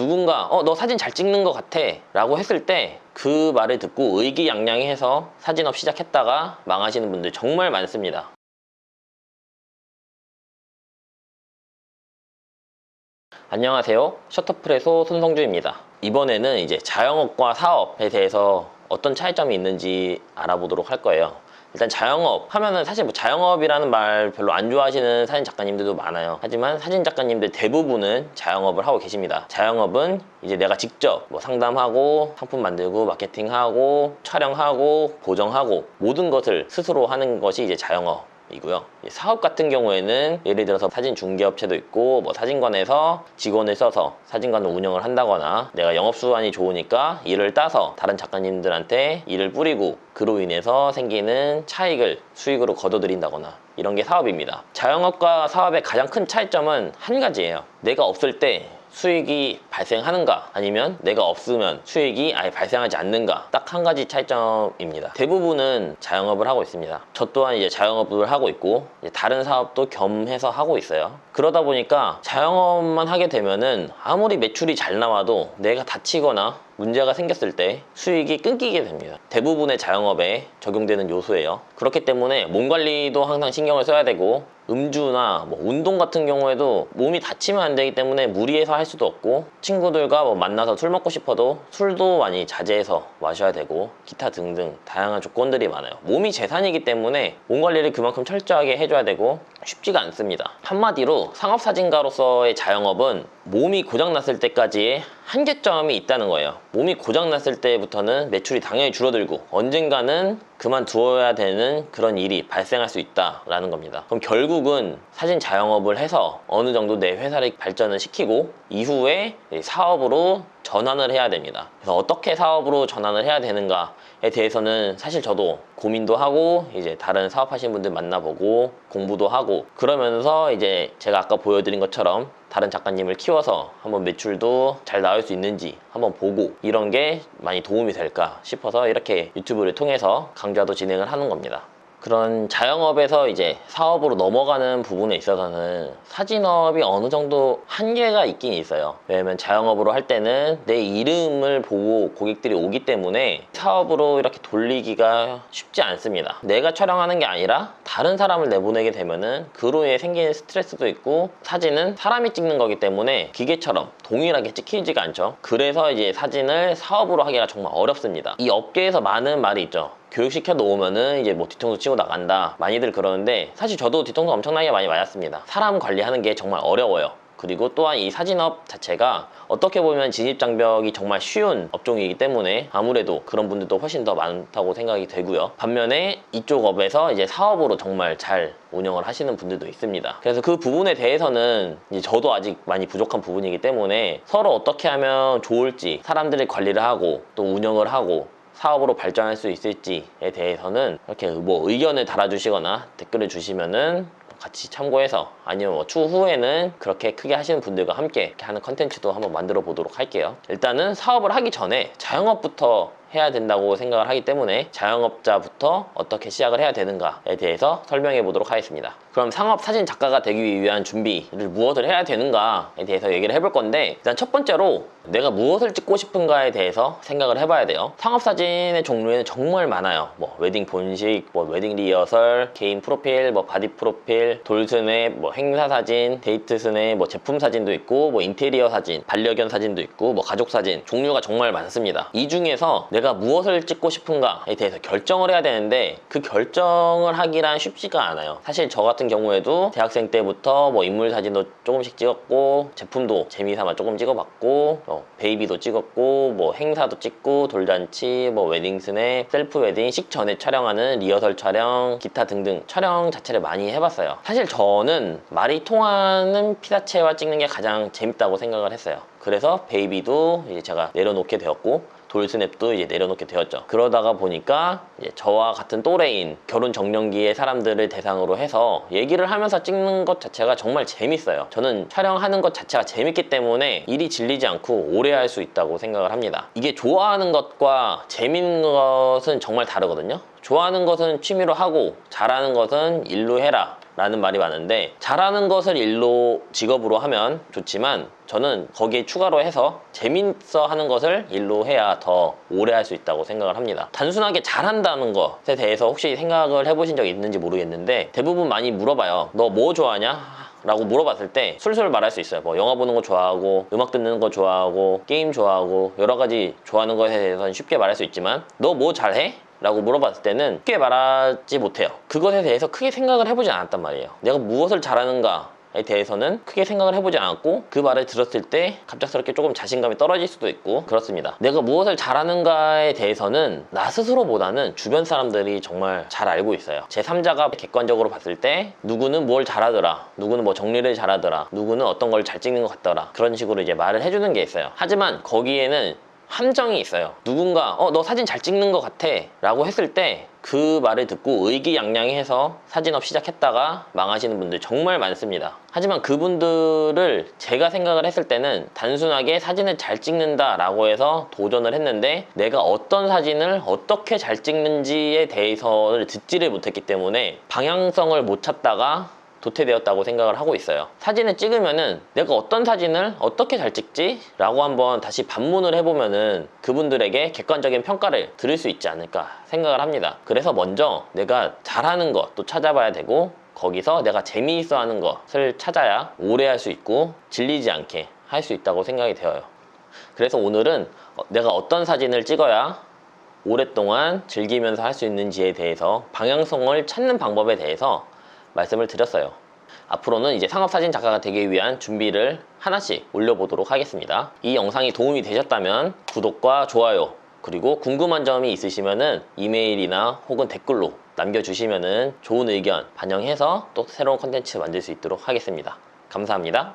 누군가 너 사진 잘 찍는 것 같아 라고 했을 때 그 말을 듣고 의기양양해서 사진업 시작했다가 망하시는 분들 정말 많습니다. 안녕하세요, 셔터프레소 손성주입니다. 이번에는 이제 자영업과 사업에 대해서 어떤 차이점이 있는지 알아보도록 할 거예요. 일단 자영업 하면은 사실 뭐 자영업이라는 말 별로 안 좋아하시는 사진 작가님들도 많아요. 하지만 사진 작가님들 대부분은 자영업을 하고 계십니다. 자영업은 이제 내가 직접 뭐 상담하고 상품 만들고 마케팅하고 촬영하고 보정하고 모든 것을 스스로 하는 것이 이제 자영업 이고요. 사업 같은 경우에는 예를 들어서 사진 중개업체도 있고 뭐 사진관에서 직원을 써서 사진관을 운영을 한다거나 내가 영업수완이 좋으니까 일을 따서 다른 작가님들한테 일을 뿌리고 그로 인해서 생기는 차익을 수익으로 거둬들인다거나 이런 게 사업입니다. 자영업과 사업의 가장 큰 차이점은 한 가지예요. 내가 없을 때 수익이 발생하는가 아니면 내가 없으면 수익이 아예 발생하지 않는가, 딱 한 가지 차이점입니다. 대부분은 자영업을 하고 있습니다. 저 또한 이제 자영업을 하고 있고 이제 다른 사업도 겸해서 하고 있어요. 그러다 보니까 자영업만 하게 되면은 아무리 매출이 잘 나와도 내가 다치거나 문제가 생겼을 때 수익이 끊기게 됩니다. 대부분의 자영업에 적용되는 요소예요. 그렇기 때문에 몸 관리도 항상 신경을 써야 되고 음주나 뭐 운동 같은 경우에도 몸이 다치면 안 되기 때문에 무리해서 할 수도 없고 친구들과 뭐 만나서 술 먹고 싶어도 술도 많이 자제해서 마셔야 되고 기타 등등 다양한 조건들이 많아요. 몸이 재산이기 때문에 몸 관리를 그만큼 철저하게 해줘야 되고 쉽지가 않습니다. 한마디로 상업사진가로서의 자영업은 몸이 고장났을 때까지의 한계점이 있다는 거예요. 몸이 고장났을 때부터는 매출이 당연히 줄어들고 언젠가는 그만두어야 되는 그런 일이 발생할 수 있다라는 겁니다. 그럼 결국은 사진 자영업을 해서 어느 정도 내 회사를 발전을 시키고 이후에 사업으로 전환을 해야 됩니다. 그래서 어떻게 사업으로 전환을 해야 되는가에 대해서는 사실 저도 고민도 하고 이제 다른 사업하시는 분들 만나보고 공부도 하고 그러면서 이제 제가 아까 보여드린 것처럼 다른 작가님을 키워서 한번 매출도 잘 나올 수 있는지 한번 보고 이런 게 많이 도움이 될까 싶어서 이렇게 유튜브를 통해서 강좌도 진행을 하는 겁니다. 그런 자영업에서 이제 사업으로 넘어가는 부분에 있어서는 사진업이 어느 정도 한계가 있긴 있어요. 왜냐면 자영업으로 할 때는 내 이름을 보고 고객들이 오기 때문에 사업으로 이렇게 돌리기가 쉽지 않습니다. 내가 촬영하는 게 아니라 다른 사람을 내보내게 되면은 그로 인해 생기는 스트레스도 있고 사진은 사람이 찍는 거기 때문에 기계처럼 동일하게 찍히지가 않죠. 그래서 이제 사진을 사업으로 하기가 정말 어렵습니다. 이 업계에서 많은 말이 있죠. 교육시켜 놓으면은 이제 뭐 뒤통수 치고 나간다 많이들 그러는데 사실 저도 뒤통수 엄청나게 많이 맞았습니다. 사람 관리하는 게 정말 어려워요. 그리고 또한 이 사진업 자체가 어떻게 보면 진입장벽이 정말 쉬운 업종이기 때문에 아무래도 그런 분들도 훨씬 더 많다고 생각이 되고요. 반면에 이쪽 업에서 이제 사업으로 정말 잘 운영을 하시는 분들도 있습니다. 그래서 그 부분에 대해서는 이제 저도 아직 많이 부족한 부분이기 때문에 서로 어떻게 하면 좋을지 사람들이 관리를 하고 또 운영을 하고 사업으로 발전할 수 있을지에 대해서는 이렇게 뭐 의견을 달아주시거나 댓글을 주시면은 같이 참고해서 아니면 뭐 추후에는 그렇게 크게 하시는 분들과 함께 이렇게 하는 컨텐츠도 한번 만들어 보도록 할게요. 일단은 사업을 하기 전에 자영업부터 해야 된다고 생각을 하기 때문에 자영업자부터 어떻게 시작을 해야 되는가에 대해서 설명해 보도록 하겠습니다. 그럼 상업 사진 작가가 되기 위한 준비를 무엇을 해야 되는가에 대해서 얘기를 해볼 건데 일단 첫 번째로 내가 무엇을 찍고 싶은가에 대해서 생각을 해봐야 돼요. 상업 사진의 종류에는 정말 많아요. 뭐 웨딩 본식, 뭐 웨딩 리허설, 개인 프로필, 뭐 바디 프로필, 돌스냅, 뭐 행사 사진, 데이트 스냅, 뭐 제품 사진도 있고 뭐 인테리어 사진, 반려견 사진도 있고 뭐 가족 사진 종류가 정말 많습니다. 이 중에서 내가 무엇을 찍고 싶은가에 대해서 결정을 해야 되는데 그 결정을 하기란 쉽지가 않아요. 사실 저 같은 경우에도 대학생 때부터 뭐 인물 사진도 조금씩 찍었고 제품도 재미삼아 조금 찍어봤고 베이비도 찍었고 뭐 행사도 찍고 돌잔치 뭐 웨딩 스냅 셀프 웨딩 식전에 촬영하는 리허설 촬영 기타 등등 촬영 자체를 많이 해봤어요. 사실 저는 말이 통하는 피사체와 찍는 게 가장 재밌다고 생각을 했어요. 그래서 베이비도 이제 제가 내려놓게 되었고 돌스냅도 이제 내려놓게 되었죠. 그러다가 보니까 이제 저와 같은 또래인 결혼 정년기의 사람들을 대상으로 해서 얘기를 하면서 찍는 것 자체가 정말 재밌어요. 저는 촬영하는 것 자체가 재밌기 때문에 일이 질리지 않고 오래 할 수 있다고 생각을 합니다. 이게 좋아하는 것과 재밌는 것은 정말 다르거든요. 좋아하는 것은 취미로 하고 잘하는 것은 일로 해라 라는 말이 많은데, 잘하는 것을 일로 직업으로 하면 좋지만 저는 거기에 추가로 해서 재밌어 하는 것을 일로 해야 더 오래 할 수 있다고 생각을 합니다. 단순하게 잘한다는 것에 대해서 혹시 생각을 해보신 적 있는지 모르겠는데, 대부분 많이 물어봐요. 너 뭐 좋아하냐? 라고 물어봤을 때 술술 말할 수 있어요. 뭐 영화 보는 거 좋아하고, 음악 듣는 거 좋아하고, 게임 좋아하고, 여러 가지 좋아하는 것에 대해서는 쉽게 말할 수 있지만, 너 뭐 잘해? 라고 물어봤을 때는 쉽게 말하지 못해요. 그것에 대해서 크게 생각을 해보지 않았단 말이에요. 내가 무엇을 잘하는가에 대해서는 크게 생각을 해보지 않았고, 그 말을 들었을 때 갑작스럽게 조금 자신감이 떨어질 수도 있고 그렇습니다. 내가 무엇을 잘하는가에 대해서는 나 스스로보다는 주변 사람들이 정말 잘 알고 있어요. 제3자가 객관적으로 봤을 때 누구는 뭘 잘하더라, 누구는 뭐 정리를 잘하더라, 누구는 어떤 걸 잘 찍는 것 같더라, 그런 식으로 이제 말을 해주는 게 있어요. 하지만 거기에는 함정이 있어요. 누군가 너 사진 잘 찍는 것 같아 라고 했을 때 그 말을 듣고 의기양양해서 사진업 시작했다가 망하시는 분들 정말 많습니다. 하지만 그분들을 제가 생각을 했을 때는 단순하게 사진을 잘 찍는다 라고 해서 도전을 했는데, 내가 어떤 사진을 어떻게 잘 찍는지에 대해서를 듣지를 못했기 때문에 방향성을 못 찾다가 도태되었다고 생각을 하고 있어요. 사진을 찍으면은 내가 어떤 사진을 어떻게 잘 찍지? 라고 한번 다시 반문을 해보면은 그분들에게 객관적인 평가를 들을 수 있지 않을까 생각을 합니다. 그래서 먼저 내가 잘하는 것도 찾아봐야 되고, 거기서 내가 재미있어 하는 것을 찾아야 오래 할 수 있고 질리지 않게 할 수 있다고 생각이 되어요. 그래서 오늘은 내가 어떤 사진을 찍어야 오랫동안 즐기면서 할 수 있는지에 대해서, 방향성을 찾는 방법에 대해서 말씀을 드렸어요. 앞으로는 이제 상업사진 작가가 되기 위한 준비를 하나씩 올려보도록 하겠습니다. 이 영상이 도움이 되셨다면 구독과 좋아요, 그리고 궁금한 점이 있으시면은 이메일이나 혹은 댓글로 남겨주시면은 좋은 의견 반영해서 또 새로운 컨텐츠 만들 수 있도록 하겠습니다. 감사합니다.